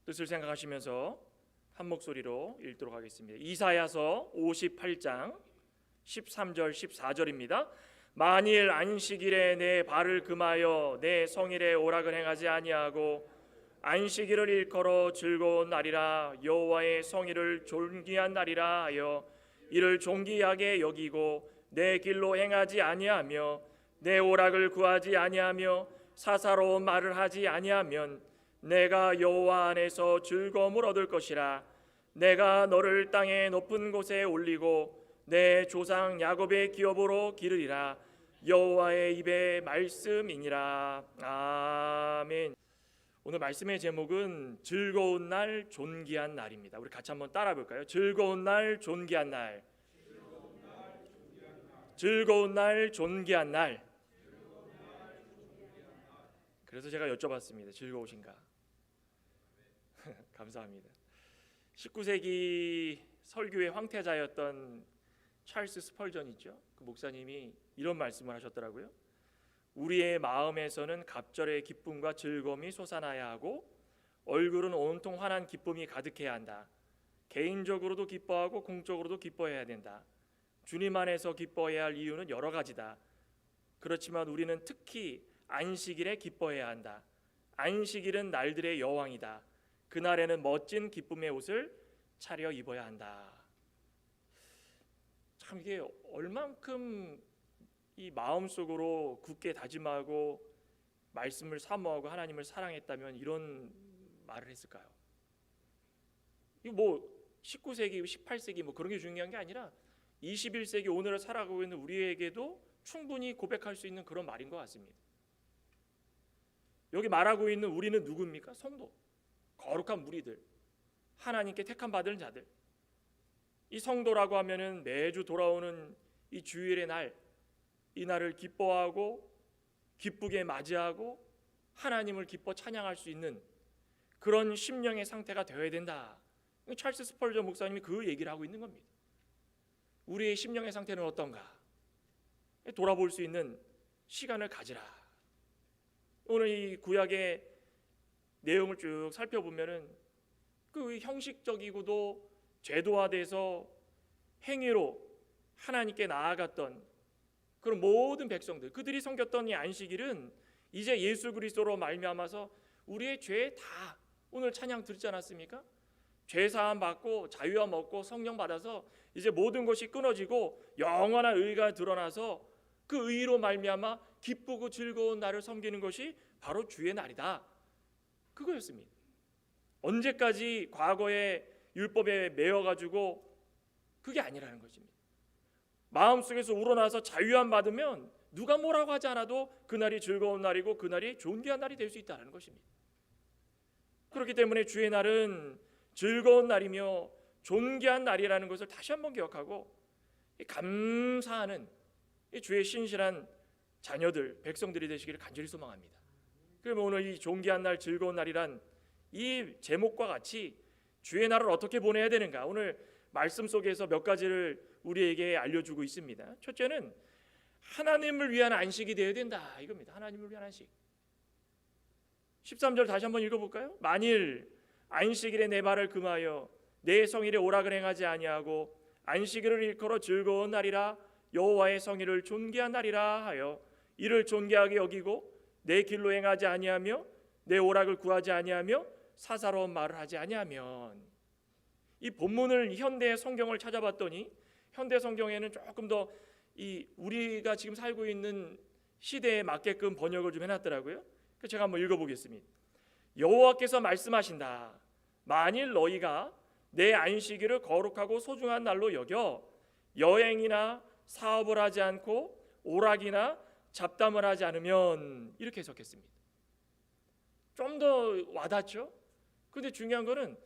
뜻을 생각하시면서 한 목소리로 읽도록 하겠습니다. 이사야서 58장 13절 14절입니다. 만일 안식일에 내 발을 금하여 내 성일에 오락을 행하지 아니하고 안식일을 일컬어 즐거운 날이라 여호와의 성일을 존귀한 날이라 하여 이를 존귀하게 여기고 내 길로 행하지 아니하며 내 오락을 구하지 아니하며 사사로운 말을 하지 아니하면 내가 여호와 안에서 즐거움을 얻을 것이라. 내가 너를 땅의 높은 곳에 올리고 내 조상 야곱의 기업으로 기르리라. 여호와의 입의 말씀이니라. 아멘. 오늘 말씀의 제목은 즐거운 날, 존귀한 날입니다. 우리 같이 한번 따라 볼까요? 즐거운 날, 존귀한 날. 즐거운 날, 존귀한 날. 그래서 제가 여쭤봤습니다. 즐거우신가? 감사합니다. 19세기 설교의 황태자였던 찰스 스펄전 있죠? 그 목사님이 이런 말씀을 하셨더라고요. 우리의 마음에서는 갑절의 기쁨과 즐거움이 솟아나야 하고 얼굴은 온통 환한 기쁨이 가득해야 한다. 개인적으로도 기뻐하고 공적으로도 기뻐해야 된다. 주님 안에서 기뻐해야 할 이유는 여러 가지다. 그렇지만 우리는 특히 안식일에 기뻐해야 한다. 안식일은 날들의 여왕이다. 그날에는 멋진 기쁨의 옷을 차려 입어야 한다. 참 이게 얼만큼 이 마음속으로 굳게 다짐하고 말씀을 사모하고 하나님을 사랑했다면 이런 말을 했을까요? 이거 뭐 19세기, 18세기 뭐 그런 게 중요한 게 아니라 21세기 오늘을 살아가고 있는 우리에게도 충분히 고백할 수 있는 그런 말인 것 같습니다. 여기 말하고 있는 우리는 누굽니까? 성도, 거룩한 무리들, 하나님께 택함 받은 자들. 이 성도라고 하면은 매주 돌아오는 이 주일의 날, 이 날을 기뻐하고 기쁘게 맞이하고 하나님을 기뻐 찬양할 수 있는 그런 심령의 상태가 되어야 된다. 찰스 스펄전 목사님이 그 얘기를 하고 있는 겁니다. 우리의 심령의 상태는 어떤가? 돌아볼 수 있는 시간을 가지라. 오늘 이 구약의 내용을 쭉 살펴보면은 그 형식적이고도 제도화돼서 행위로 하나님께 나아갔던 그런 모든 백성들, 그들이 섬겼던 이 안식일은 이제 예수 그리스도로 말미암아서 우리의 죄 다 오늘 찬양 들지 않았습니까? 죄 사함 받고 자유함 얻고 성령 받아서 이제 모든 것이 끊어지고 영원한 의가 드러나서 그 의로 말미암아 기쁘고 즐거운 나를 섬기는 것이 바로 주의 날이다. 그거였습니다. 언제까지 과거의 율법에 매여가지고 그게 아니라는 것입니다. 마음속에서 우러나서 자유함 받으면 누가 뭐라고 하지 않아도 그날이 즐거운 날이고 그날이 존귀한 날이 될 수 있다는 것입니다. 그렇기 때문에 주의 날은 즐거운 날이며 존귀한 날이라는 것을 다시 한번 기억하고 감사하는 주의 신실한 자녀들, 백성들이 되시기를 간절히 소망합니다. 그러면 오늘 이 존귀한 날, 즐거운 날이란 이 제목과 같이 주의 날을 어떻게 보내야 되는가? 오늘 말씀 속에서 몇 가지를 우리에게 알려주고 있습니다. 첫째는 하나님을 위한 안식이 되어야 된다 이겁니다. 하나님을 위한 안식. 13절 다시 한번 읽어볼까요? 만일 안식일에 내 발을 금하여 내 성일에 오락을 행하지 아니하고 안식일을 일컬어 즐거운 날이라 여호와의 성일을 존귀한 날이라 하여 이를 존귀하게 여기고 내 길로 행하지 아니하며 내 오락을 구하지 아니하며 사사로운 말을 하지 아니하면. 이 본문을 현대 성경을 찾아봤더니 현대 성경에는 조금 더 이 우리가 지금 살고 있는 시대에 맞게끔 번역을 좀 해놨더라고요. 그래서 제가 한번 읽어보겠습니다. 여호와께서 말씀하신다. 만일 너희가 내 안식일을 거룩하고 소중한 날로 여겨 여행이나 사업을 하지 않고 오락이나 잡담을 하지 않으면, 이렇게 해석했습니다. 좀 더 와닿죠? 근데 중요한 거는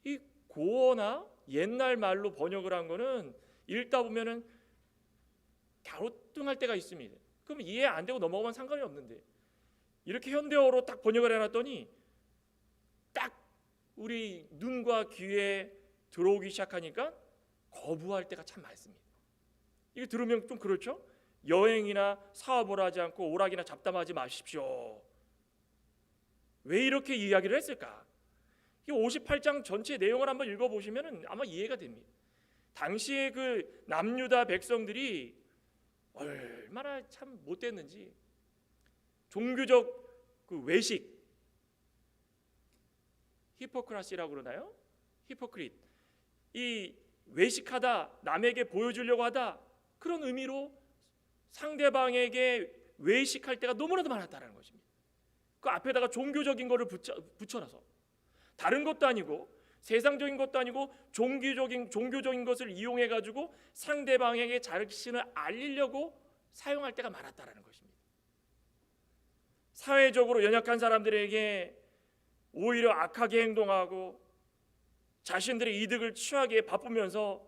이 고어나 옛날 말로 번역을 한 거는 읽다 보면은 갸우뚱할 때가 있습니다. 그럼 이해 안 되고 넘어가면 상관이 없는데 이렇게 현대어로 딱 번역을 해놨더니 딱 우리 눈과 귀에 들어오기 시작하니까 거부할 때가 참 많습니다. 이거 들으면 좀 그렇죠? 여행이나 사업을 하지 않고 오락이나 잡담하지 마십시오. 왜 이렇게 이야기를 했을까? 이 58장 전체 내용을 한번 읽어보시면 아마 이해가 됩니다. 당시에 그 남유다 백성들이 얼마나 참 못됐는지, 종교적 그 외식, 히포크라시라고 그러나요? 히포크릿, 이 외식하다, 남에게 보여주려고 하다, 그런 의미로 상대방에게 외식할 때가 너무나도 많았다는 것입니다. 그 앞에다가 종교적인 거를 붙여놔서 다른 것도 아니고 세상적인 것도 아니고 종교적인 것을 이용해 가지고 상대방에게 자신을 알리려고 사용할 때가 많았다라는 것입니다. 사회적으로 연약한 사람들에게 오히려 악하게 행동하고 자신들의 이득을 취하기에 바쁘면서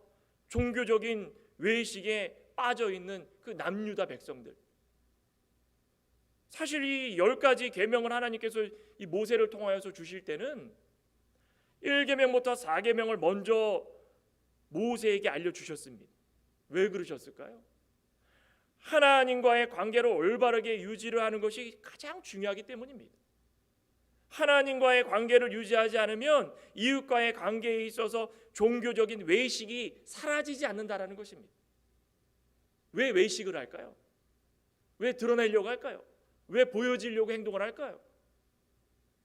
종교적인 외식에 빠져 있는 그 남유다 백성들. 사실 이 10가지 계명을 하나님께서 이 모세를 통하여서 주실 때는 1계명부터 4계명을 먼저 모세에게 알려주셨습니다. 왜 그러셨을까요? 하나님과의 관계를 올바르게 유지를 하는 것이 가장 중요하기 때문입니다. 하나님과의 관계를 유지하지 않으면 이웃과의 관계에 있어서 종교적인 외식이 사라지지 않는다라는 것입니다. 왜 외식을 할까요? 왜 드러내려고 할까요? 왜 보여지려고 행동을 할까요?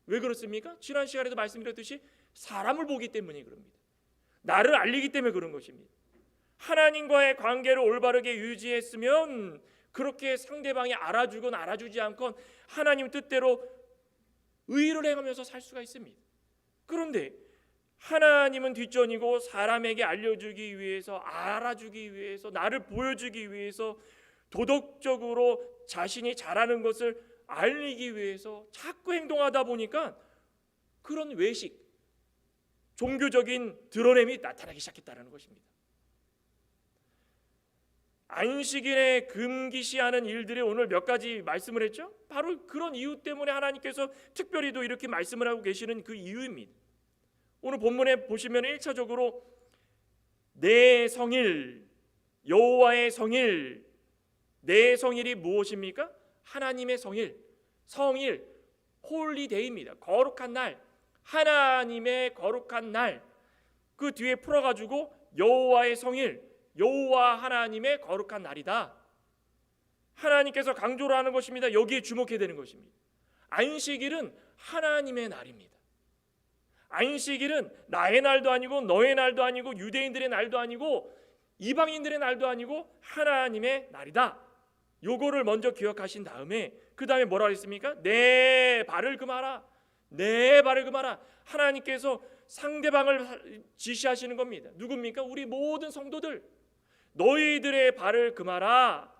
왜 그렇습니까? 지난 시간에도 말씀드렸듯이 사람을 보기 때문에 그럽니다. 나를 알리기 때문에 그런 것입니다. 하나님과의 관계를 올바르게 유지했으면 그렇게 상대방이 알아주건 알아주지 않건 하나님 뜻대로 의를 행하면서 살 수가 있습니다. 그런데 하나님은 뒷전이고 사람에게 알려주기 위해서, 알아주기 위해서, 나를 보여주기 위해서, 도덕적으로 자신이 잘하는 것을 알리기 위해서 자꾸 행동하다 보니까 그런 외식, 종교적인 드러냄이 나타나기 시작했다는 것입니다. 안식일에 금기시하는 일들이 오늘 몇 가지 말씀을 했죠. 바로 그런 이유 때문에 하나님께서 특별히도 이렇게 말씀을 하고 계시는 그 이유입니다. 오늘 본문에 보시면 1차적으로 내 성일, 여호와의 성일, 내 성일이 무엇입니까? 하나님의 성일, 성일, 홀리데이입니다. 거룩한 날, 하나님의 거룩한 날. 그 뒤에 풀어가지고 여호와의 성일, 여호와 하나님의 거룩한 날이다. 하나님께서 강조를 하는 것입니다. 여기에 주목해야 되는 것입니다. 안식일은 하나님의 날입니다. 안식일은 나의 날도 아니고 너의 날도 아니고 유대인들의 날도 아니고 이방인들의 날도 아니고 하나님의 날이다. 요거를 먼저 기억하신 다음에 그 다음에 뭐라고 했습니까? 내 발을 금하라. 내 발을 금하라. 하나님께서 상대방을 지시하시는 겁니다. 누굽니까? 우리 모든 성도들. 너희들의 발을 금하라.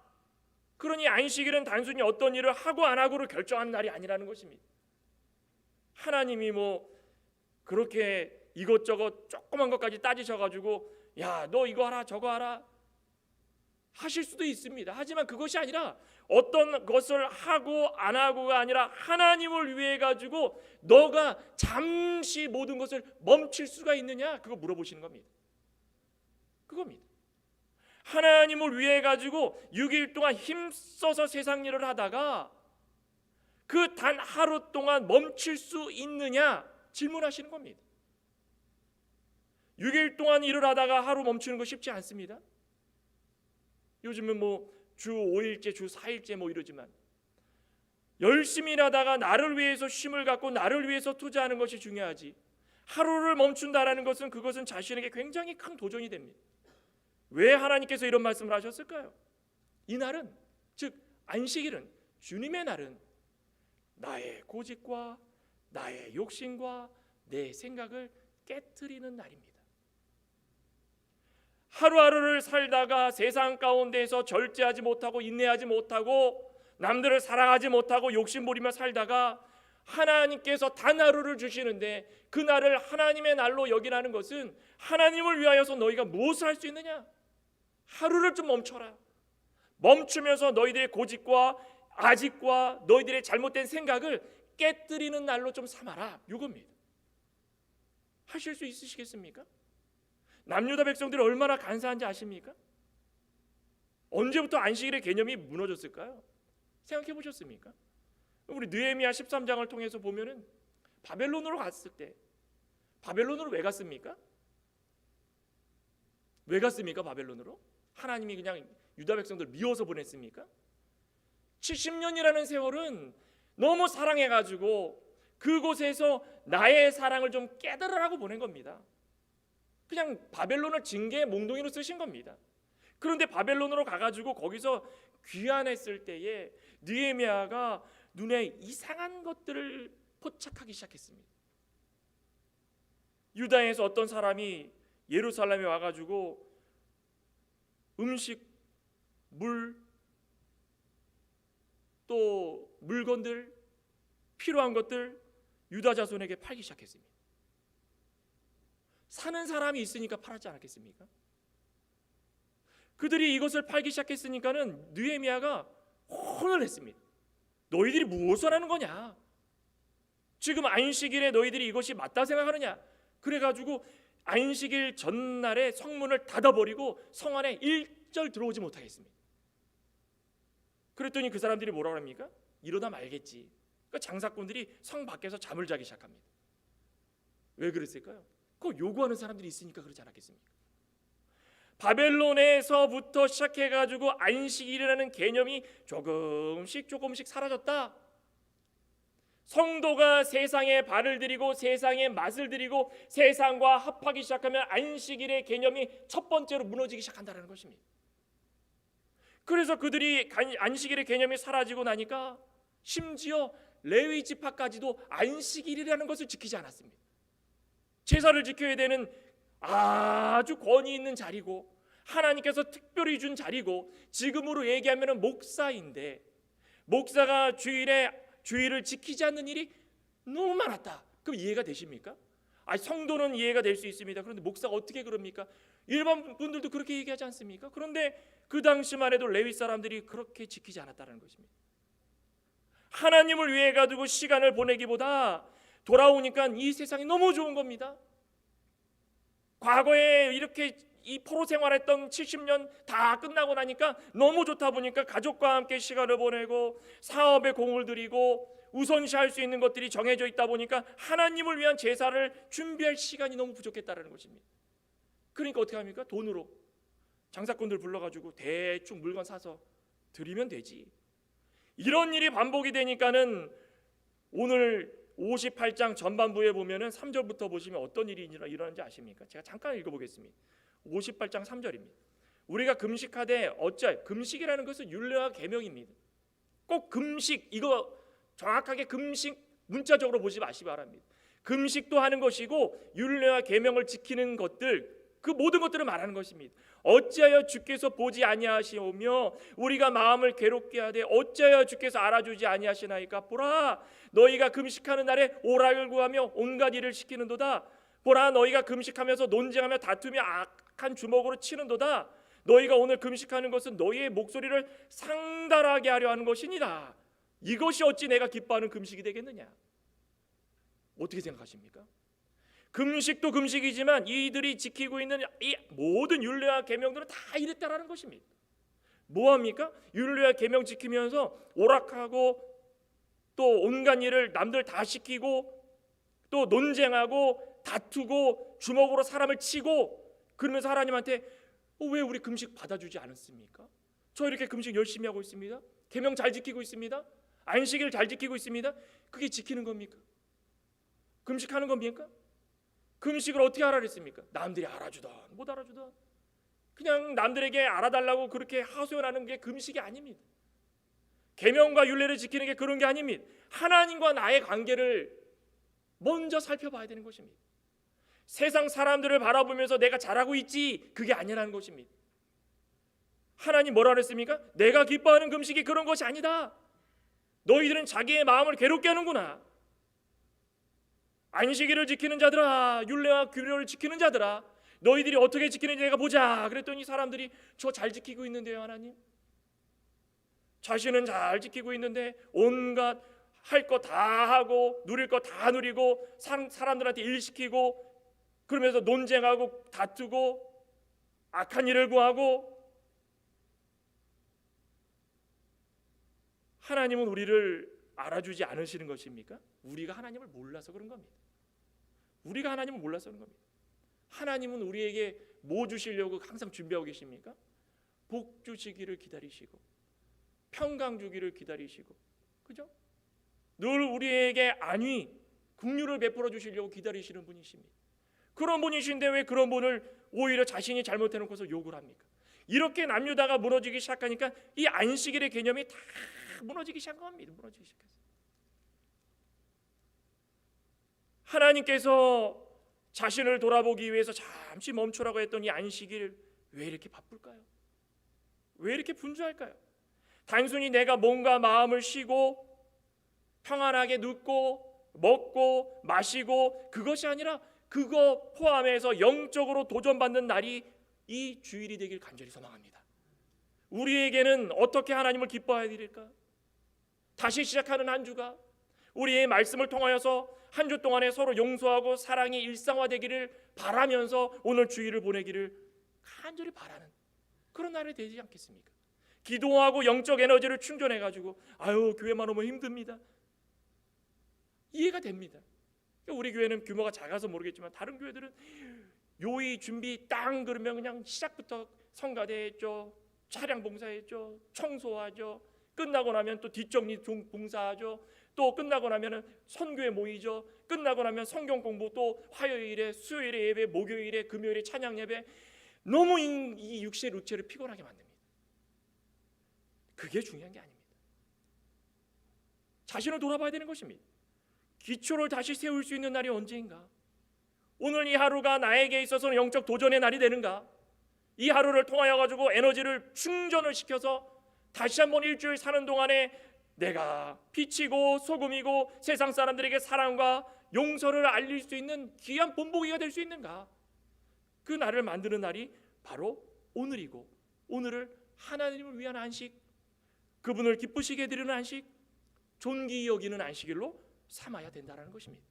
그러니 안식일은 단순히 어떤 일을 하고 안 하고를 결정하는 날이 아니라는 것입니다. 하나님이 뭐 그렇게 이것저것 조그만 것까지 따지셔가지고 야, 너 이거 하라 저거 하라 하실 수도 있습니다. 하지만 그것이 아니라 어떤 것을 하고 안 하고가 아니라 하나님을 위해 가지고 너가 잠시 모든 것을 멈출 수가 있느냐, 그거 물어보시는 겁니다. 그겁니다. 하나님을 위해 가지고 6일 동안 힘써서 세상 일을 하다가 그 단 하루 동안 멈출 수 있느냐 질문하시는 겁니다. 6일 동안 일을 하다가 하루 멈추는 거 쉽지 않습니다. 요즘은 뭐 주 5일째, 주 4일째 뭐 이러지만 열심히 일하다가 나를 위해서 쉼을 갖고 나를 위해서 투자하는 것이 중요하지, 하루를 멈춘다라는 것은 그것은 자신에게 굉장히 큰 도전이 됩니다. 왜 하나님께서 이런 말씀을 하셨을까요? 이 날은, 즉 안식일은, 주님의 날은 나의 고집과 나의 욕심과 내 생각을 깨트리는 날입니다. 하루하루를 살다가 세상 가운데에서 절제하지 못하고 인내하지 못하고 남들을 사랑하지 못하고 욕심부리며 살다가 하나님께서 단 하루를 주시는데 그 날을 하나님의 날로 여기라는 것은 하나님을 위하여서 너희가 무엇을 할 수 있느냐? 하루를 좀 멈춰라. 멈추면서 너희들의 고집과 아집과 너희들의 잘못된 생각을 깨뜨리는 날로 좀 삼아라. 이겁니다. 하실 수 있으시겠습니까? 남유다 백성들이 얼마나 간사한지 아십니까? 언제부터 안식일의 개념이 무너졌을까요? 생각해 보셨습니까? 우리 느헤미야 13장을 통해서 보면은 바벨론으로 갔을 때 바벨론으로 왜 갔습니까? 왜 갔습니까? 바벨론으로? 하나님이 그냥 유다 백성들 미워서 보냈습니까? 70년이라는 세월은 너무 사랑해가지고 그곳에서 나의 사랑을 좀 깨달으라고 보낸 겁니다. 그냥 바벨론을 징계의 몽둥이로 쓰신 겁니다. 그런데 바벨론으로 가가지고 거기서 귀환했을 때에 느헤미야가 눈에 이상한 것들을 포착하기 시작했습니다. 유다에서 어떤 사람이 예루살렘에 와가지고 음식, 물, 또 물건들, 필요한 것들 유다 자손에게 팔기 시작했습니다. 사는 사람이 있으니까 팔았지 않았겠습니까? 그들이 이것을 팔기 시작했으니까는 느헤미야가 혼을 냈습니다. 너희들이 무엇을 하는 거냐? 지금 안식일에 너희들이 이것이 맞다 생각하느냐? 그래가지고 안식일 전날에 성문을 닫아버리고 성 안에 일절 들어오지 못하게 했습니다. 그랬더니 그 사람들이 뭐라고 합니까? 이러다 말겠지. 그러니까 장사꾼들이 성 밖에서 잠을 자기 시작합니다. 왜 그랬을까요? 그거 요구하는 사람들이 있으니까 그러지 않았겠습니까? 바벨론에서부터 시작해가지고 안식일이라는 개념이 조금씩 사라졌다. 성도가 세상에 발을 들이고 세상에 맛을 들이고 세상과 합하기 시작하면 안식일의 개념이 첫 번째로 무너지기 시작한다는 것입니다. 그래서 그들이 안식일의 개념이 사라지고 나니까 심지어 레위 지파까지도 안식일이라는 것을 지키지 않았습니다. 제사를 지켜야 되는 아주 권위 있는 자리고 하나님께서 특별히 준 자리고 지금으로 얘기하면 목사인데 목사가 주일을 지키지 않는 일이 너무 많았다. 그럼 이해가 되십니까? 성도는 이해가 될 수 있습니다. 그런데 목사가 어떻게 그럽니까? 일반 분들도 그렇게 얘기하지 않습니까? 그런데 그 당시만 해도 레위 사람들이 그렇게 지키지 않았다는 것입니다. 하나님을 위해 가지고 시간을 보내기보다 돌아오니까 이 세상이 너무 좋은 겁니다. 과거에 이렇게 이 포로 생활했던 70년 다 끝나고 나니까 너무 좋다 보니까 가족과 함께 시간을 보내고 사업에 공을 들이고 우선시할 수 있는 것들이 정해져 있다 보니까 하나님을 위한 제사를 준비할 시간이 너무 부족했다는 것입니다. 그러니까 어떻게 합니까? 돈으로 장사꾼들 불러가지고 대충 물건 사서 드리면 되지. 이런 일이 반복이 되니까는 오늘 58장 전반부에 보면은 3절부터 보시면 어떤 일이 일어나는지 아십니까? 제가 잠깐 읽어보겠습니다. 58장 3절입니다. 우리가 금식하되 어찌하여, 금식이라는 것은 율례와 계명입니다. 꼭 금식, 이거 정확하게 금식 문자적으로 보지 마시기 바랍니다. 금식도 하는 것이고 율례와 계명을 지키는 것들, 그 모든 것들을 말하는 것입니다. 어찌하여 주께서 보지 아니하시오며 우리가 마음을 괴롭게 하되 어찌하여 주께서 알아주지 아니하시나이까? 보라, 너희가 금식하는 날에 오락을 구하며 온갖 일을 시키는도다. 보라, 너희가 금식하면서 논쟁하며 다투며 악한 주먹으로 치는도다. 너희가 오늘 금식하는 것은 너희의 목소리를 상달하게 하려 하는 것이니라. 이것이 어찌 내가 기뻐하는 금식이 되겠느냐? 어떻게 생각하십니까? 금식도 금식이지만 이들이 지키고 있는 이 모든 율례와 계명들은 다 이랬다라는 것입니다. 뭐합니까? 율례와 계명 지키면서 오락하고 또 온갖 일을 남들 다 시키고 또 논쟁하고 다투고 주먹으로 사람을 치고 그러면서 하나님한테 왜 우리 금식 받아주지 않았습니까? 저 이렇게 금식 열심히 하고 있습니다. 계명 잘 지키고 있습니다. 안식일 잘 지키고 있습니다. 그게 지키는 겁니까? 금식하는 겁니까? 금식을 어떻게 하라 그랬습니까? 남들이 알아주던 못 알아주던 그냥 남들에게 알아달라고 그렇게 하소연하는 게 금식이 아닙니다. 계명과 율례를 지키는 게 그런 게 아닙니다. 하나님과 나의 관계를 먼저 살펴봐야 되는 것입니다. 세상 사람들을 바라보면서 내가 잘하고 있지, 그게 아니라는 것입니다. 하나님 뭐라 그랬습니까? 내가 기뻐하는 금식이 그런 것이 아니다. 너희들은 자기의 마음을 괴롭게 하는구나. 안식일을 지키는 자들아, 율례와 규례를 지키는 자들아, 너희들이 어떻게 지키는지 내가 보자. 그랬더니 사람들이 저 잘 지키고 있는데요, 하나님. 자신은 잘 지키고 있는데 온갖 할 거 다 하고 누릴 거 다 누리고 사람들한테 일 시키고 그러면서 논쟁하고 다투고 악한 일을 구하고. 하나님은 우리를 알아주지 않으시는 것입니까? 우리가 하나님을 몰라서 그런 겁니다. 우리가 하나님을 몰라서는 겁니다. 하나님은 우리에게 뭐 주시려고 항상 준비하고 계십니까? 복 주시기를 기다리시고 평강 주기를 기다리시고, 그죠? 늘 우리에게 안위, 긍휼을 베풀어 주시려고 기다리시는 분이십니다. 그런 분이신데 왜 그런 분을 오히려 자신이 잘못해놓고서 욕을 합니까? 이렇게 남유다가 무너지기 시작하니까 이 안식일의 개념이 다 무너지기 시작한 겁니다. 무너지기 시작했어요. 하나님께서 자신을 돌아보기 위해서 잠시 멈추라고 했던 이 안식일 왜 이렇게 바쁠까요? 왜 이렇게 분주할까요? 단순히 내가 몸과 마음을 쉬고 평안하게 눕고 먹고 마시고 그것이 아니라 그거 포함해서 영적으로 도전받는 날이 이 주일이 되길 간절히 소망합니다. 우리에게는 어떻게 하나님을 기뻐해야 될까? 다시 시작하는 한 주가 우리의 말씀을 통하여서 한 주 동안에 서로 용서하고 사랑이 일상화되기를 바라면서 오늘 주일을 보내기를 간절히 바라는 그런 날이 되지 않겠습니까? 기도하고 영적 에너지를 충전해가지고 아유 교회만 오면 힘듭니다. 이해가 됩니다. 우리 교회는 규모가 작아서 모르겠지만 다른 교회들은 요이 준비 땅 그러면 그냥 시작부터 성가대 했죠, 차량 봉사했죠, 청소하죠, 끝나고 나면 또 뒷정리 봉사하죠, 또 끝나고 나면은 선교회 모이죠, 끝나고 나면 성경 공부, 또 화요일에 수요일에 예배, 목요일에 금요일에 찬양 예배. 너무 이 육체의 루체를 피곤하게 만듭니다. 그게 중요한 게 아닙니다. 자신을 돌아봐야 되는 것입니다. 기초를 다시 세울 수 있는 날이 언제인가? 오늘 이 하루가 나에게 있어서는 영적 도전의 날이 되는가? 이 하루를 통하여 가지고 에너지를 충전을 시켜서 다시 한번 일주일 사는 동안에 내가 빛이고 소금이고 세상 사람들에게 사랑과 용서를 알릴 수 있는 귀한 본보기가 될 수 있는가? 그 날을 만드는 날이 바로 오늘이고, 오늘을 하나님을 위한 안식, 그분을 기쁘시게 드리는 안식, 존귀히 여기는 안식일로 삼아야 된다는 것입니다.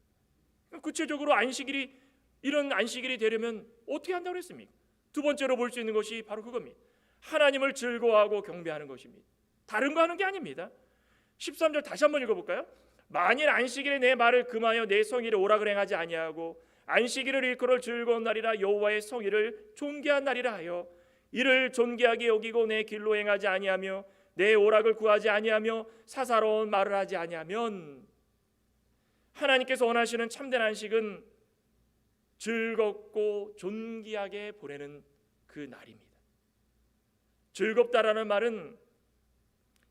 구체적으로 안식일이, 이런 안식일이 되려면 어떻게 한다고 했습니까? 두 번째로 볼 수 있는 것이 바로 그겁니다. 하나님을 즐거워하고 경배하는 것입니다. 다른 거 하는 게 아닙니다. 13절 다시 한번 읽어볼까요? 만일 안식일에 내 말을 금하여 내 성일에 오락을 행하지 아니하고 안식일을 일컬을 즐거운 날이라 여호와의 성일을 존귀한 날이라 하여 이를 존귀하게 여기고 내 길로 행하지 아니하며 내 오락을 구하지 아니하며 사사로운 말을 하지 아니하면, 하나님께서 원하시는 참된 안식은 즐겁고 존귀하게 보내는 그 날입니다. 즐겁다라는 말은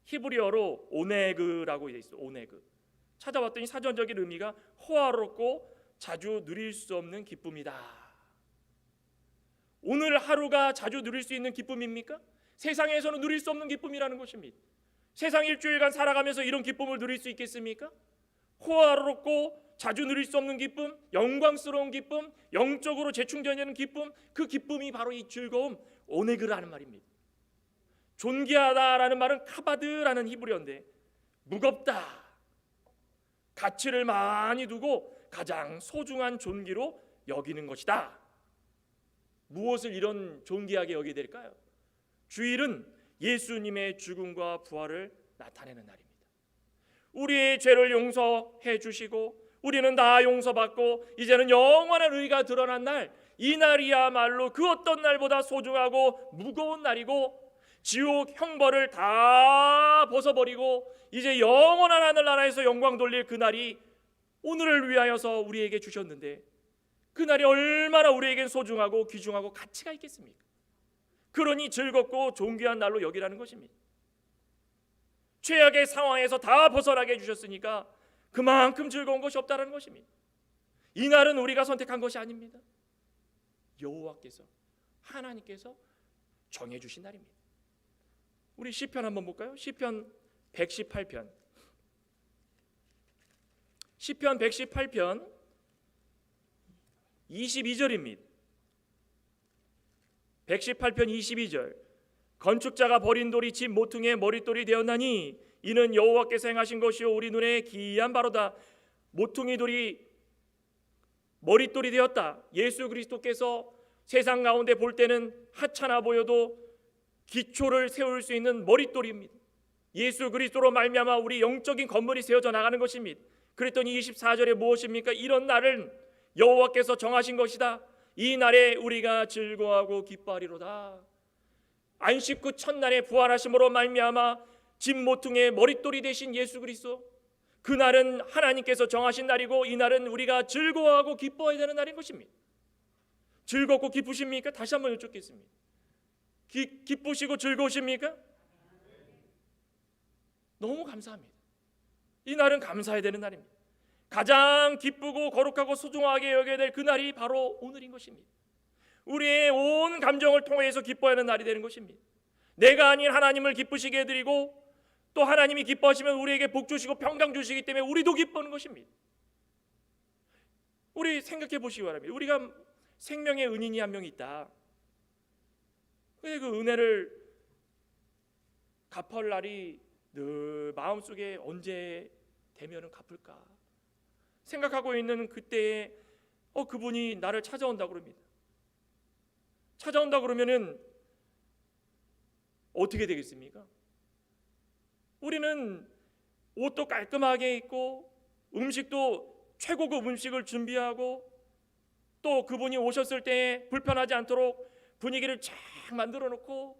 히브리어로 오네그라고 되어 있어요. 오네그. 찾아봤더니 사전적인 의미가 호화롭고 자주 누릴 수 없는 기쁨이다. 오늘 하루가 자주 누릴 수 있는 기쁨입니까? 세상에서는 누릴 수 없는 기쁨이라는 것입니다. 세상 일주일간 살아가면서 이런 기쁨을 누릴 수 있겠습니까? 호화롭고 자주 누릴 수 없는 기쁨, 영광스러운 기쁨, 영적으로 재충전되는 기쁨, 그 기쁨이 바로 이 즐거움, 오네그라는 말입니다. 존귀하다라는 말은 카바드라는 히브리어인데 무겁다, 가치를 많이 두고 가장 소중한 존귀로 여기는 것이다. 무엇을 이런 존귀하게 여기게 될까요? 주일은 예수님의 죽음과 부활을 나타내는 날입니다. 우리의 죄를 용서해 주시고 우리는 다 용서받고 이제는 영원한 의가 드러난 날, 이 날이야말로 그 어떤 날보다 소중하고 무거운 날이고, 지옥 형벌을 다 벗어버리고 이제 영원한 하늘나라에서 영광 돌릴 그 날이 오늘을 위하여서 우리에게 주셨는데, 그 날이 얼마나 우리에겐 소중하고 귀중하고 가치가 있겠습니까? 그러니 즐겁고 존귀한 날로 여기라는 것입니다. 최악의 상황에서 다 벗어나게 해주셨으니까 그만큼 즐거운 것이 없다는 것입니다. 이 날은 우리가 선택한 것이 아닙니다. 여호와께서, 하나님께서 정해주신 날입니다. 우리 시편 한번 볼까요? 시편 118편. 시편 118편 22절입니다. 118편 22절. 건축자가 버린 돌이 집 모퉁이의 머릿돌이 되었나니 이는 여호와께서 행하신 것이요 우리 눈에 기이한 바로다. 모퉁이 돌이 머릿돌이 되었다. 예수 그리스도께서 세상 가운데 볼 때는 하찮아 보여도 기초를 세울 수 있는 머릿돌입니다. 예수 그리스도로 말미암아 우리 영적인 건물이 세워져 나가는 것입니다. 그랬더니 24절에 무엇입니까? 이런 날은 여호와께서 정하신 것이다. 이 날에 우리가 즐거워하고 기뻐하리로다. 안식 후 첫날에 부활하심으로 말미암아 집 모퉁이의 머릿돌이 되신 예수 그리스도, 그날은 하나님께서 정하신 날이고 이 날은 우리가 즐거워하고 기뻐해야 되는 날인 것입니다. 즐겁고 기쁘십니까? 다시 한번 여쭙겠습니다. 기쁘시고 즐거우십니까? 너무 감사합니다. 이 날은 감사해야 되는 날입니다. 가장 기쁘고 거룩하고 소중하게 여겨야 될 그 날이 바로 오늘인 것입니다. 우리의 온 감정을 통해서 기뻐하는 날이 되는 것입니다. 내가 아닌 하나님을 기쁘시게 해드리고 또 하나님이 기뻐하시면 우리에게 복 주시고 평강 주시기 때문에 우리도 기뻐하는 것입니다. 우리 생각해 보시기 바랍니다. 우리가 생명의 은인이 한 명 있다. 근데 그 은혜를 갚을 날이 늘 마음속에 언제 되면은 갚을까 생각하고 있는 그때에 그분이 나를 찾아온다 그럽니다. 찾아온다 그러면은 어떻게 되겠습니까? 우리는 옷도 깔끔하게 입고 음식도 최고급 음식을 준비하고 또 그분이 오셨을 때 불편하지 않도록 분위기를 쫙 만들어 놓고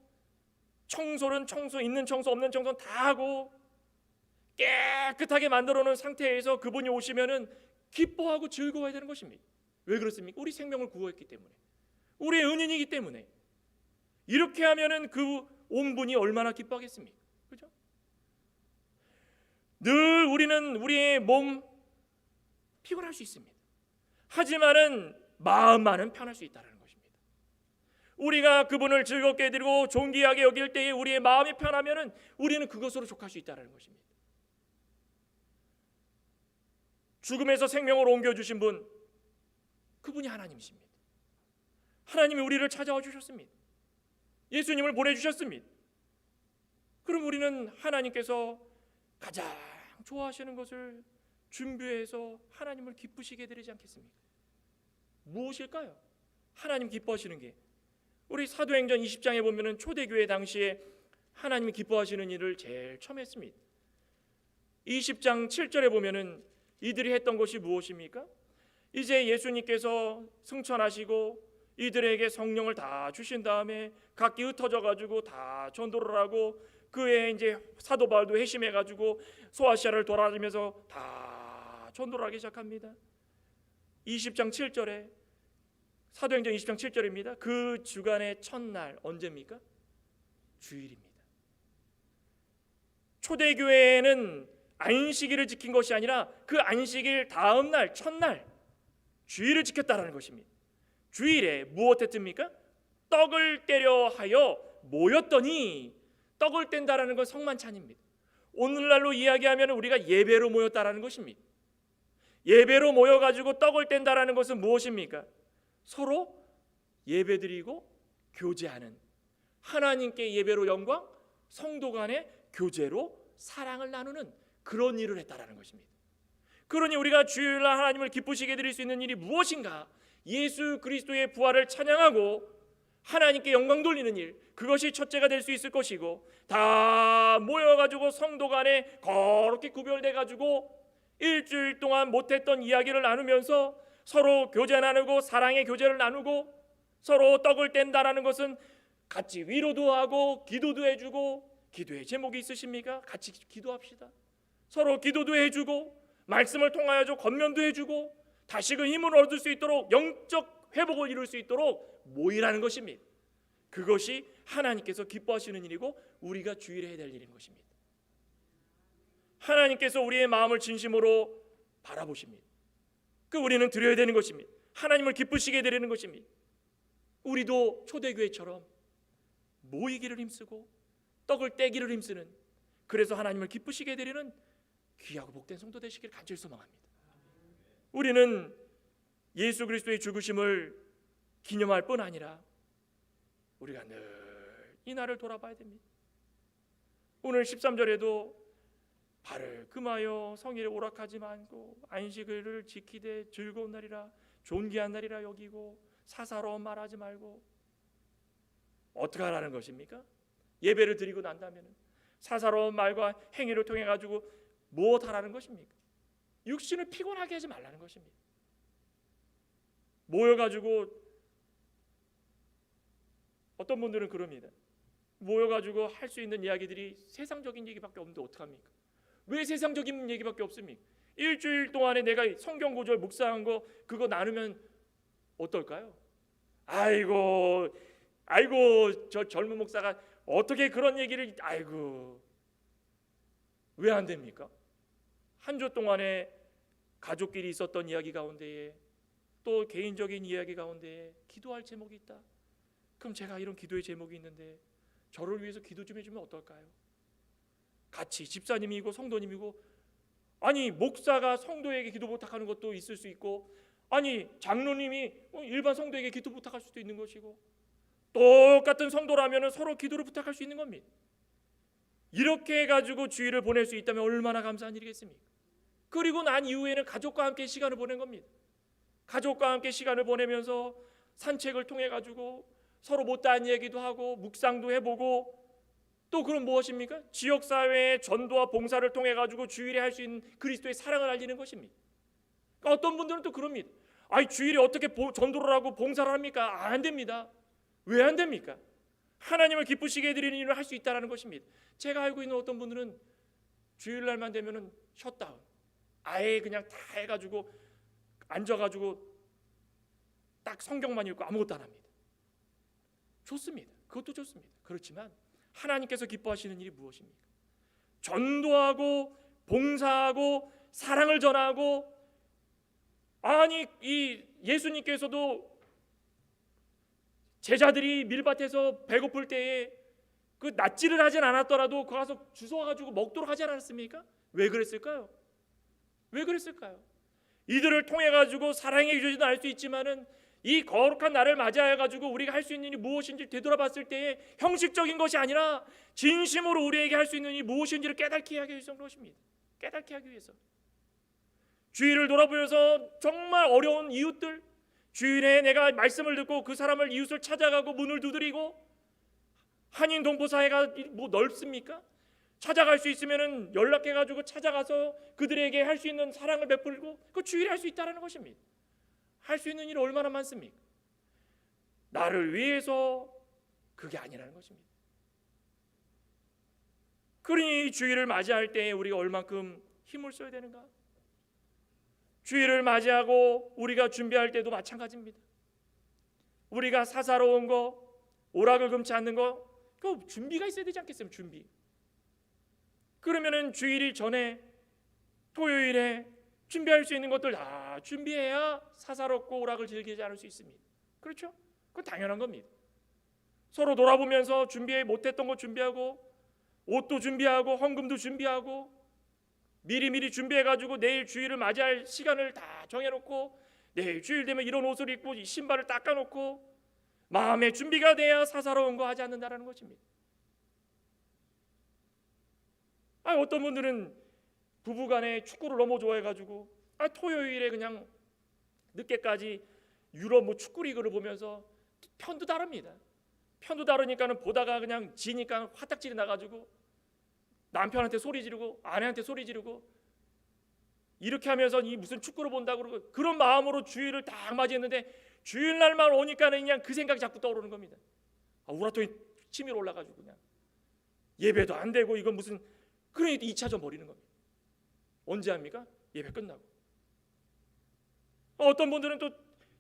청소는 있는 청소 없는 청소는 다 하고 깨끗하게 만들어 놓은 상태에서 그분이 오시면은 기뻐하고 즐거워야 되는 것입니다. 왜 그렇습니까? 우리 생명을 구원했기 때문에, 우리의 은인이기 때문에. 이렇게 하면은 그 온 분이 얼마나 기뻐하겠습니까? 그렇죠? 늘 우리는 우리의 몸 피곤할 수 있습니다. 하지만은 마음만은 편할 수 있다는 것입니다. 우리가 그분을 즐겁게 해드리고 존귀하게 여길 때에 우리의 마음이 편하면은 우리는 그것으로 족할 수 있다는 것입니다. 죽음에서 생명으로 옮겨주신 분, 그분이 하나님이십니다. 하나님이 우리를 찾아와 주셨습니다. 예수님을 보내주셨습니다. 그럼 우리는 하나님께서 가장 좋아하시는 것을 준비해서 하나님을 기쁘시게 해드리지 않겠습니까? 무엇일까요? 하나님 기뻐하시는 게, 우리 사도행전 20장에 보면은 초대교회 당시에 하나님이 기뻐하시는 일을 제일 처음 했습니다. 20장 7절에 보면은 이들이 했던 것이 무엇입니까? 이제 예수님께서 승천하시고 이들에게 성령을 다 주신 다음에 각기 흩어져 가지고 다 전도를 하고 그에 이제 사도 바울도 회심해 가지고 소아시아를 돌아다니면서 다 전도를 하기 시작합니다. 20장 7절에 사도행전 20장 7절입니다. 그 주간의 첫날 언제입니까? 주일입니다. 초대교회는 안식일을 지킨 것이 아니라 그 안식일 다음 날 첫날 주일을 지켰다라는 것입니다. 주일에 무엇했습니까? 떡을 떼려 하여 모였더니, 떡을 뗀다라는 건 성만찬입니다. 오늘날로 이야기하면 우리가 예배로 모였다라는 것입니다. 예배로 모여가지고 떡을 뗀다라는 것은 무엇입니까? 서로 예배드리고 교제하는, 하나님께 예배로 영광, 성도 간의 교제로 사랑을 나누는 그런 일을 했다라는 것입니다. 그러니 우리가 주일날 하나님을 기쁘시게 드릴 수 있는 일이 무엇인가? 예수 그리스도의 부활을 찬양하고 하나님께 영광 돌리는 일, 그것이 첫째가 될 수 있을 것이고, 다 모여가지고 성도 간에 거룩히 구별돼가지고 일주일 동안 못했던 이야기를 나누면서 서로 교제 나누고 사랑의 교제를 나누고 서로 떡을 뗀다라는 것은 같이 위로도 하고 기도도 해주고, 기도의 제목이 있으십니까? 같이 기도합시다. 서로 기도도 해주고 말씀을 통하여 권면도 해주고 다시금 힘을 얻을 수 있도록 영적 회복을 이룰 수 있도록 모이라는 것입니다. 그것이 하나님께서 기뻐하시는 일이고 우리가 주일에 해야 될 일인 것입니다. 하나님께서 우리의 마음을 진심으로 바라보십니다. 우리는 드려야 되는 것입니다. 하나님을 기쁘시게 드리는 것입니다. 우리도 초대교회처럼 모이기를 힘쓰고 떡을 떼기를 힘쓰는, 그래서 하나님을 기쁘시게 드리는 귀하고 복된 성도 되시기를 간절히 소망합니다. 우리는 예수 그리스도의 죽으심을 기념할 뿐 아니라 우리가 늘 이 날을 돌아봐야 됩니다. 오늘 13절에도 발을 금하여 성일에 오락하지 말고 안식일을 지키되 즐거운 날이라 존귀한 날이라 여기고 사사로운 말하지 말고, 어떻게 하라는 것입니까? 예배를 드리고 난 다음에는 사사로운 말과 행위를 통해 가지고 무엇 하라는 것입니까? 육신을 피곤하게 하지 말라는 것입니다. 모여가지고 어떤 분들은 그럽니다. 모여가지고 할 수 있는 이야기들이 세상적인 얘기밖에 없는데 어떡합니까? 왜 세상적인 얘기밖에 없습니까? 일주일 동안에 내가 성경 구절 묵상한 거 그거 나누면 어떨까요? 아이고 저 젊은 목사가 어떻게 그런 얘기를 아이고 왜 안 됩니까? 한 주 동안에 가족끼리 있었던 이야기 가운데에 또 개인적인 이야기 가운데에 기도할 제목이 있다. 그럼 제가 이런 기도의 제목이 있는데 저를 위해서 기도 좀 해주면 어떨까요? 같이 집사님이고 성도님이고 아니 목사가 성도에게 기도 부탁하는 것도 있을 수 있고 아니 장로님이 일반 성도에게 기도 부탁할 수도 있는 것이고 똑같은 성도라면 서로 기도를 부탁할 수 있는 겁니다. 이렇게 해가지고 주일을 보낼 수 있다면 얼마나 감사한 일이겠습니까? 그리고 난 이후에는 가족과 함께 시간을 보낸 겁니다. 가족과 함께 시간을 보내면서 산책을 통해 가지고 서로 못다한 얘기도 하고 묵상도 해보고 또 그럼 무엇입니까? 지역사회의 전도와 봉사를 통해 가지고 주일에 할 수 있는 그리스도의 사랑을 알리는 것입니다. 그러니까 어떤 분들은 또 그럽니다. 아니 주일에 어떻게 전도를 하고 봉사를 합니까? 안 됩니다. 왜 안 됩니까? 하나님을 기쁘시게 해드리는 일을 할 수 있다는 것입니다. 제가 알고 있는 어떤 분들은 주일날만 되면은 셧다운 아예 그냥 다 해가지고 앉아가지고 딱 성경만 읽고 아무것도 안 합니다. 좋습니다. 그것도 좋습니다. 그렇지만 하나님께서 기뻐하시는 일이 무엇입니까? 전도하고 봉사하고 사랑을 전하고 아니 이 예수님께서도 제자들이 밀밭에서 배고플 때에 그 낫지를 하진 않았더라도 그 가서 주워가지고 먹도록 하지 않았습니까? 왜 그랬을까요? 왜 그랬을까요? 이들을 통해 가지고 사랑의 유전을 알 수 있지만은 이 거룩한 날을 맞이해 가지고 우리가 할 수 있는 일이 무엇인지 되돌아봤을 때에 형식적인 것이 아니라 진심으로 우리에게 할 수 있는 일이 무엇인지를 깨닫게 하기 위해서 그것입니다. 깨닫게 하기 위해서 주일을 돌아보면서 정말 어려운 이웃들 주일에 내가 말씀을 듣고 그 사람을 이웃을 찾아가고 문을 두드리고 한인 동포 사회가 뭐 넓습니까? 찾아갈 수 있으면은 연락해 가지고 찾아가서 그들에게 할 수 있는 사랑을 베풀고 그 주일에 할 수 있다라는 것입니다. 할 수 있는 일이 얼마나 많습니까? 나를 위해서 그게 아니라는 것입니다. 그러니 주일을 맞이할 때 우리가 얼만큼 힘을 써야 되는가? 주일을 맞이하고 우리가 준비할 때도 마찬가지입니다. 우리가 사사로운 거, 오락을 금치 않는 거, 그 준비가 있어야 되지 않겠습니까? 준비. 그러면은 주일 전에 토요일에 준비할 수 있는 것들 다 준비해야 사사롭고 오락을 즐기지 않을 수 있습니다. 그렇죠? 그건 당연한 겁니다. 서로 돌아보면서 준비 못했던 거 준비하고 옷도 준비하고 헌금도 준비하고 미리미리 준비해가지고 내일 주일을 맞이할 시간을 다 정해놓고 내일 주일 되면 이런 옷을 입고 이 신발을 닦아놓고 마음의 준비가 돼야 사사로운 거 하지 않는다라는 것입니다. 어떤 분들은 부부간에 축구를 너무 좋아해가지고 토요일에 그냥 늦게까지 유럽 뭐 축구 리그를 보면서 편도 다릅니다. 편도 다르니까는 보다가 그냥 지니까 화딱질이 나가지고 남편한테 소리 지르고 아내한테 소리 지르고 이렇게 하면서 이 무슨 축구를 본다고 그러고 그런 마음으로 주일을 딱 맞이했는데 주일날만 오니까는 그냥 그 생각이 자꾸 떠오르는 겁니다. 우라통이 치밀어 올라가지고 그냥 예배도 안 되고 이건 무슨 그러니까 2차전 버리는 겁니다. 언제 합니까? 예배 끝나고. 어떤 분들은 또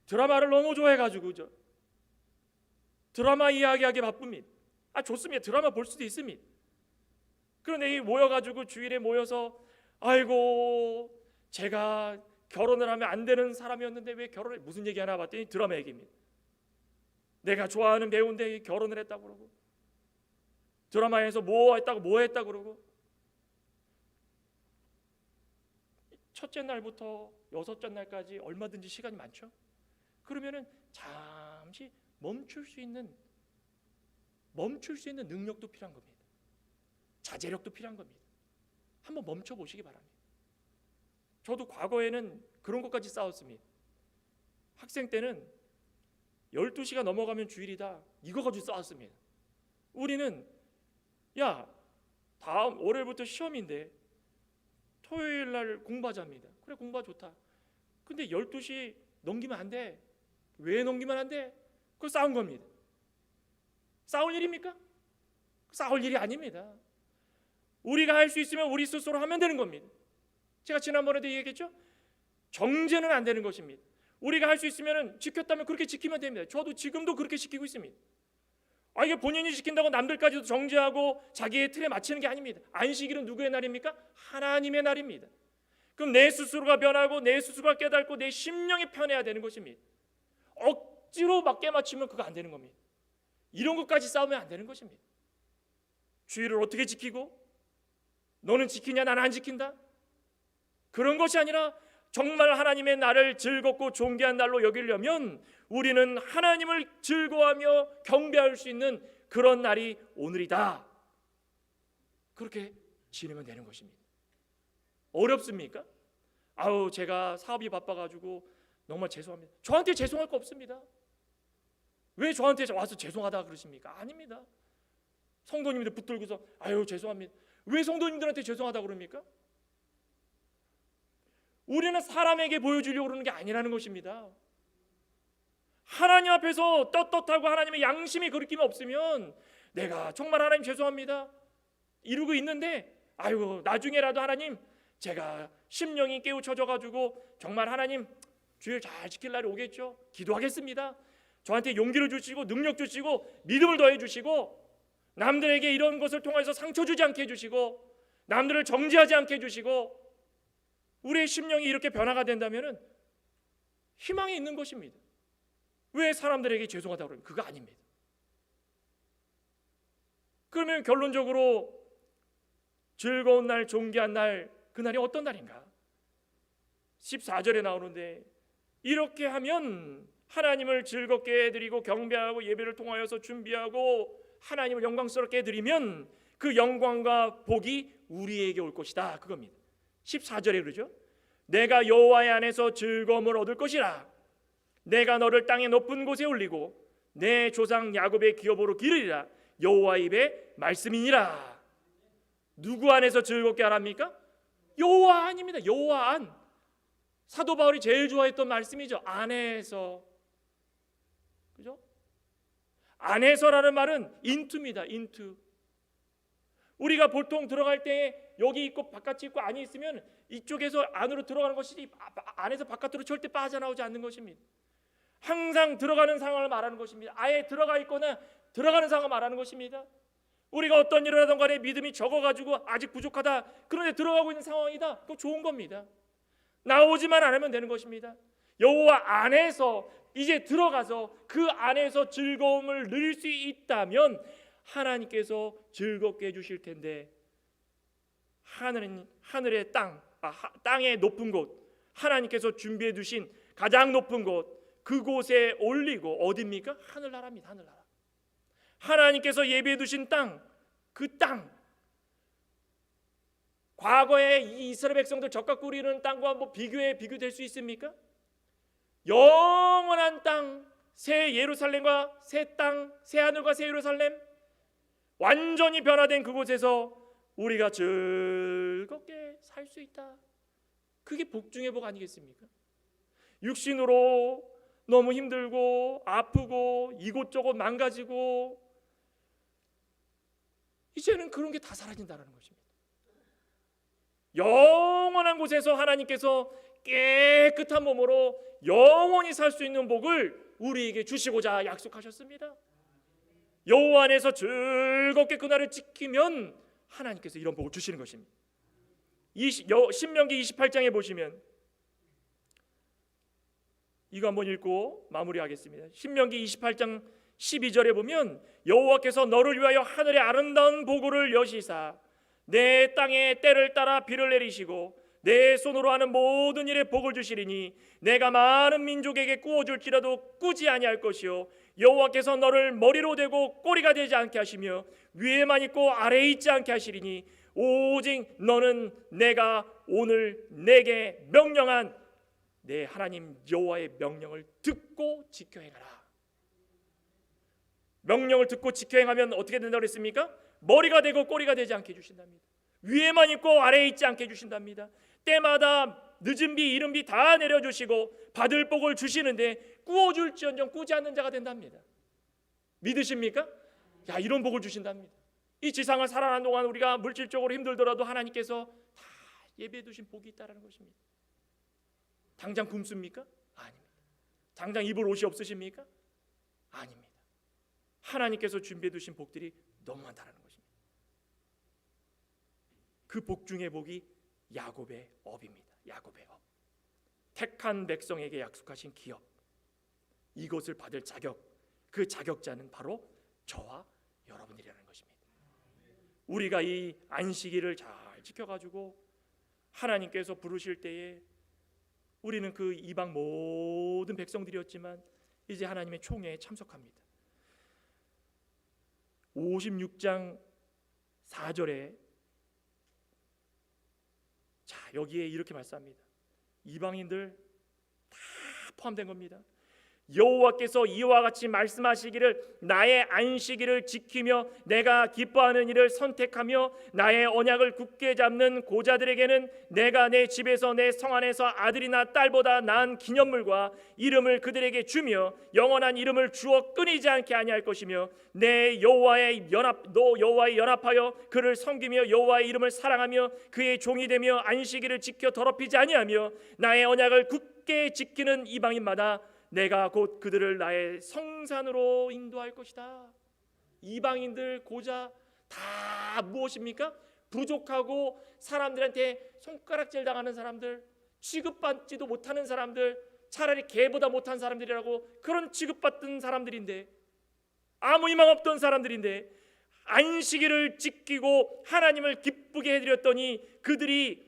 드라마를 너무 좋아해가지고 드라마 이야기하기 바쁩니다. 좋습니다. 드라마 볼 수도 있습니다. 그런데 모여가지고 주일에 모여서 아이고 제가 결혼을 하면 안 되는 사람이었는데 왜 결혼을 무슨 얘기 하나 봤더니 드라마 얘기입니다. 내가 좋아하는 배우인데 결혼을 했다고 그러고 드라마에서 뭐 했다고 그러고 첫째 날부터 여섯째 날까지 얼마든지 시간이 많죠. 그러면은 잠시 멈출 수 있는 능력도 필요한 겁니다. 자제력도 필요한 겁니다. 한번 멈춰 보시기 바랍니다. 저도 과거에는 그런 것까지 싸웠습니다. 학생 때는 12시가 넘어가면 주일이다 이거 가지고 싸웠습니다. 우리는 다음 월요일부터 시험인데 토요일 날 공부하자입니다. 그래 공부가 좋다. 근데 12시 넘기면 안 돼. 왜 넘기면 안 돼? 그거 싸운 겁니다. 싸울 일입니까? 싸울 일이 아닙니다. 우리가 할 수 있으면 우리 스스로 하면 되는 겁니다. 제가 지난번에도 얘기했죠? 정죄는 안 되는 것입니다. 우리가 할 수 있으면 지켰다면 그렇게 지키면 됩니다. 저도 지금도 그렇게 지키고 있습니다. 이게 본인이 지킨다고 남들까지도 정죄하고 자기의 틀에 맞추는 게 아닙니다. 안식일은 누구의 날입니까? 하나님의 날입니다. 그럼 내 스스로가 변하고 내 스스로가 깨닫고 내 심령이 편해야 되는 것입니다. 억지로 맞게 맞추면 그거 안 되는 겁니다. 이런 것까지 싸우면 안 되는 것입니다. 주의를 어떻게 지키고 너는 지키냐 나는 안 지킨다? 그런 것이 아니라 정말 하나님의 날을 즐겁고 존귀한 날로 여기려면 우리는 하나님을 즐거워하며 경배할 수 있는 그런 날이 오늘이다. 그렇게 지내면 되는 것입니다. 어렵습니까? 제가 사업이 바빠가지고 정말 죄송합니다. 저한테 죄송할 거 없습니다. 왜 저한테 와서 죄송하다 그러십니까? 아닙니다. 성도님들 붙들고서 죄송합니다. 왜 성도님들한테 죄송하다 그럽니까? 우리는 사람에게 보여주려고 그러는 게 아니라는 것입니다. 하나님 앞에서 떳떳하고 하나님의 양심이 그렇게 없으면 내가 정말 하나님 죄송합니다 이러고 있는데 나중에라도 하나님 제가 심령이 깨우쳐져가지고 정말 하나님 주일 잘 지킬 날이 오겠죠. 기도하겠습니다. 저한테 용기를 주시고 능력 주시고 믿음을 더해 주시고 남들에게 이런 것을 통해서 상처 주지 않게 해주시고 남들을 정죄하지 않게 해주시고 우리의 심령이 이렇게 변화가 된다면 희망이 있는 것입니다. 왜 사람들에게 죄송하다고 그러면 그거 아닙니다. 그러면 결론적으로 즐거운 날, 존귀한 날, 그날이 어떤 날인가? 14절에 나오는데 이렇게 하면 하나님을 즐겁게 해드리고 경배하고 예배를 통하여서 준비하고 하나님을 영광스럽게 해드리면 그 영광과 복이 우리에게 올 것이다. 그겁니다. 14절에 그러죠. 내가 여호와의 안에서 즐거움을 얻을 것이라. 내가 너를 땅의 높은 곳에 올리고 내 조상 야곱의 기업으로 기르리라. 여호와의 입의 말씀이니라. 누구 안에서 즐겁게 하랍니까? 여호와 안입니다. 여호와 안. 사도 바울이 제일 좋아했던 말씀이죠. 안에서. 그죠? 안에서라는 말은 인투입니다. 인투. 우리가 보통 들어갈 때 여기 있고 바깥이 있고 안이 있으면 이쪽에서 안으로 들어가는 것이지 안에서 바깥으로 절대 빠져나오지 않는 것입니다. 항상 들어가는 상황을 말하는 것입니다. 아예 들어가 있거나 들어가는 상황을 말하는 것입니다. 우리가 어떤 일을 하던 간에 믿음이 적어가지고 아직 부족하다 그런데 들어가고 있는 상황이다. 그거 좋은 겁니다. 나오지만 않으면 되는 것입니다. 여호와 안에서 이제 들어가서 그 안에서 즐거움을 누릴 수 있다면 하나님께서 즐겁게 해주실 텐데 하늘의 땅의 높은 곳 하나님께서 준비해 두신 가장 높은 곳 그곳에 올리고 어디입니까? 하늘나라입니다. 하늘나라. 하나님께서 예비해 두신 땅 그 땅 과거에 이 이스라엘 백성들 젖과 꿀이 흐르는 땅과 비교될 수 있습니까? 영원한 땅 새 예루살렘과 새 땅 새 하늘과 새 예루살렘 완전히 변화된 그곳에서 우리가 즐겁게 살 수 있다. 그게 복 중의 복 아니겠습니까? 육신으로 너무 힘들고 아프고 이곳저곳 망가지고 이제는 그런 게 다 사라진다는 것입니다. 영원한 곳에서 하나님께서 깨끗한 몸으로 영원히 살 수 있는 복을 우리에게 주시고자 약속하셨습니다. 여호와 안에서 즐겁게 그날을 지키면 하나님께서 이런 복을 주시는 것입니다. 신명기 28장에 보시면 이거 한번 읽고 마무리하겠습니다. 신명기 28장 12절에 보면 여호와께서 너를 위하여 하늘의 아름다운 보고를 여시사 내 땅에 때를 따라 비를 내리시고 내 손으로 하는 모든 일에 복을 주시리니 내가 많은 민족에게 꾸어줄지라도 꾸지 아니할 것이요 여호와께서 너를 머리로 대고 꼬리가 되지 않게 하시며 위에만 있고 아래에 있지 않게 하시리니 오직 너는 내가 오늘 내게 명령한 내 하나님 여호와의 명령을 듣고 지켜 행하라. 명령을 듣고 지켜 행하면 어떻게 된다고 했습니까? 머리가 되고 꼬리가 되지 않게 해주신답니다. 위에만 있고 아래에 있지 않게 해주신답니다. 때마다 늦은 비 이른 비 다 내려주시고 받을 복을 주시는데 꾸어줄지언정 꾸지 않는 자가 된답니다. 믿으십니까? 야, 이런 복을 주신답니다. 이 지상을 살아가는 동안 우리가 물질적으로 힘들더라도 하나님께서 다 예비해 두신 복이 있다는 것입니다. 당장 굶습니까? 아닙니다. 당장 입을 옷이 없으십니까? 아닙니다. 하나님께서 준비해 두신 복들이 너무 많다는 것입니다. 그 복 중의 복이 야곱의 업입니다. 야곱의 업. 택한 백성에게 약속하신 기업. 이것을 받을 자격, 그 자격자는 바로 저와 여러분들이라는 것입니다. 우리가 이 안식일을 잘 지켜가지고 하나님께서 부르실 때에 우리는 그 이방 모든 백성들이었지만 이제 하나님의 총회에 참석합니다. 56장 4절에 자, 여기에 이렇게 말씀합니다. 이방인들 다 포함된 겁니다. 여호와께서 이와 같이 말씀하시기를 나의 안식일을 지키며 내가 기뻐하는 일을 선택하며 나의 언약을 굳게 잡는 고자들에게는 내가 내 집에서 내 성 안에서 아들이나 딸보다 나은 기념물과 이름을 그들에게 주며 영원한 이름을 주어 끊이지 않게 아니할 것이며 내 여호와의 연합하여 그를 섬기며 여호와의 이름을 사랑하며 그의 종이 되며 안식일을 지켜 더럽히지 아니하며 나의 언약을 굳게 지키는 이방인마다 내가 곧 그들을 나의 성산으로 인도할 것이다. 이방인들 고자 다 무엇입니까? 부족하고 사람들한테 손가락질 당하는 사람들, 취급받지도 못하는 사람들, 차라리 개보다 못한 사람들이라고 그런 취급받던 사람들인데, 아무 희망 없던 사람들인데 안식일을 지키고 하나님을 기쁘게 해드렸더니 그들이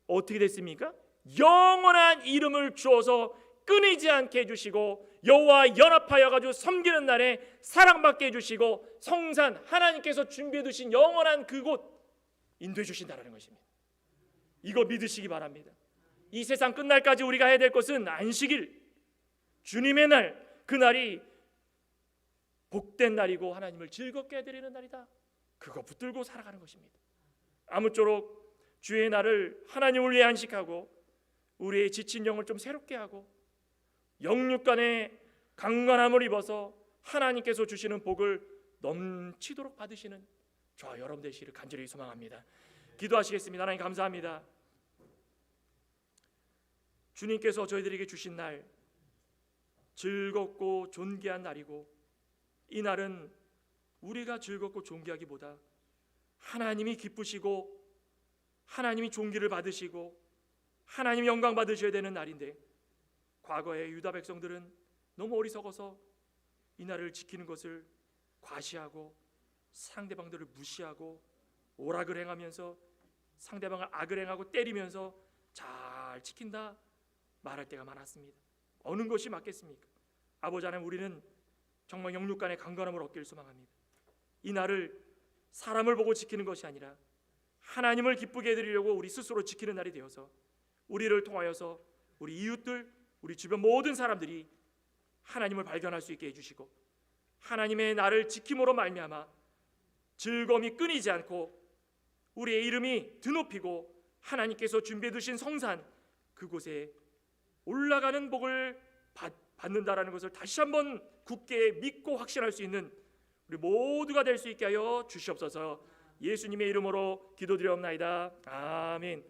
어떻게 됐습니까? 영원한 이름을 주어서 끊이지 않게 해주시고 여호와 연합하여 가지고 섬기는 날에 사랑받게 해주시고 성산 하나님께서 준비해 두신 영원한 그곳 인도해 주신다는 것입니다. 이거 믿으시기 바랍니다. 이 세상 끝날까지 우리가 해야 될 것은 안식일, 주님의 날, 그 날이 복된 날이고 하나님을 즐겁게 해드리는 날이다. 그거 붙들고 살아가는 것입니다. 아무쪼록 주의 날을 하나님을 위해 안식하고 우리의 지친 영을 좀 새롭게 하고 영육간의 강건함을 입어서 하나님께서 주시는 복을 넘치도록 받으시는 저와 여러분 되시기를 간절히 소망합니다. 기도하시겠습니다. 하나님 감사합니다. 주님께서 저희들에게 주신 날 즐겁고 존귀한 날이고 이 날은 우리가 즐겁고 존귀하기보다 하나님이 기쁘시고 하나님이 존귀를 받으시고 하나님 영광 받으셔야 되는 날인데 과거의 유다 백성들은 너무 어리석어서 이 날을 지키는 것을 과시하고 상대방들을 무시하고 오락을 행하면서 상대방을 악을 행하고 때리면서 잘 지킨다 말할 때가 많았습니다. 어느 것이 맞겠습니까? 아버지 하나님, 우리는 정말 영육간의 강건함을 얻기를 소망합니다. 이 날을 사람을 보고 지키는 것이 아니라 하나님을 기쁘게 해드리려고 우리 스스로 지키는 날이 되어서 우리를 통하여서 우리 이웃들, 우리 주변 모든 사람들이 하나님을 발견할 수 있게 해주시고 하나님의 나를 지킴으로 말미암아 즐거움이 끊이지 않고 우리의 이름이 드높이고 하나님께서 준비해 두신 성산 그곳에 올라가는 복을 받는다라는 것을 다시 한번 굳게 믿고 확신할 수 있는 우리 모두가 될 수 있게 하여 주시옵소서. 예수님의 이름으로 기도드리옵나이다. 아멘.